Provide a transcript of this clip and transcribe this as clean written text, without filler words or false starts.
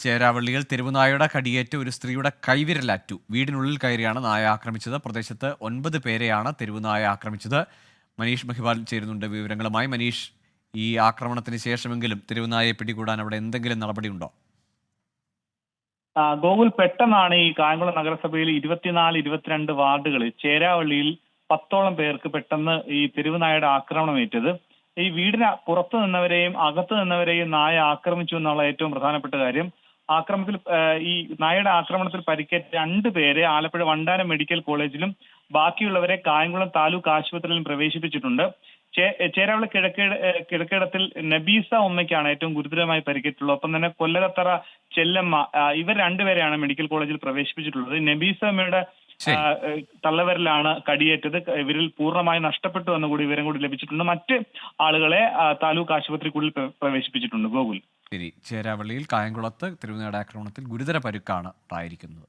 ചേരാവള്ളിയിൽ തെരുവുനായയുടെ കടിയേറ്റ് ഒരു സ്ത്രീയുടെ കൈവിരലറ്റു. വീടിനുള്ളിൽ കയറിയാണ് നായ ആക്രമിച്ചത്. പ്രദേശത്ത് 9 പേരെയാണ് തെരുവുനായ ആക്രമിച്ചത്. മനീഷ് മഹിപാൽ ചേരുന്നുണ്ട് വിവരങ്ങളുമായി. മനീഷ്, ഈ ആക്രമണത്തിന് ശേഷമെങ്കിലും തെരുവുനായയെ പിടികൂടാൻ അവിടെ എന്തെങ്കിലും നടപടിയുണ്ടോ? ഗോകുൽ, പെട്ടെന്നാണ് ഈ കായംകുളം നഗരസഭയിൽ 24-22 വാർഡുകളിൽ ചേരാവള്ളിയിൽ 10ഓളം പേർക്ക് പെട്ടെന്ന് ഈ തെരുവുനായയുടെ ആക്രമണമേറ്റത്. ഈ വീടിന് പുറത്തു നിന്നവരെയും അകത്ത് നിന്നവരെയും നായ ആക്രമിച്ചു എന്നുള്ള ഏറ്റവും പ്രധാനപ്പെട്ട കാര്യം. ഈ നായയുടെ ആക്രമണത്തിൽ പരിക്കേറ്റ 2 പേരെ ആലപ്പുഴ വണ്ടാനം മെഡിക്കൽ കോളേജിലും ബാക്കിയുള്ളവരെ കായംകുളം താലൂക്ക് ആശുപത്രിയിലും പ്രവേശിപ്പിച്ചിട്ടുണ്ട്. ചേരാവള്ളി കിഴക്കേടത്തിൽ നബീസ ഉമ്മയ്ക്കാണ് ഏറ്റവും ഗുരുതരമായി പരിക്കേറ്റുള്ളത്. ഒപ്പം തന്നെ കൊല്ലകത്തറ ചെല്ലമ്മ, ഇവർ 2 പേരെയാണ് മെഡിക്കൽ കോളേജിൽ പ്രവേശിപ്പിച്ചിട്ടുള്ളത്. നബീസ അമ്മയുടെ തള്ളവിരലാണ് കടിയേറ്റത്. വിരൽ പൂർണ്ണമായി നഷ്ടപ്പെട്ടു എന്ന കൂടി വിവരം കൂടി ലഭിച്ചിട്ടുണ്ട്. മറ്റ് ആളുകളെ താലൂക്ക് ആശുപത്രിക്കുള്ളിൽ പ്രവേശിപ്പിച്ചിട്ടുണ്ട്. ഗോകുൽ, ശരി. ചേരാവള്ളിയിൽ കായംകുളത്ത് തെരുവുനായയുടെ ആക്രമണത്തിൽ ഗുരുതര പരുക്കാണ് ഉണ്ടായിരിക്കുന്നത്.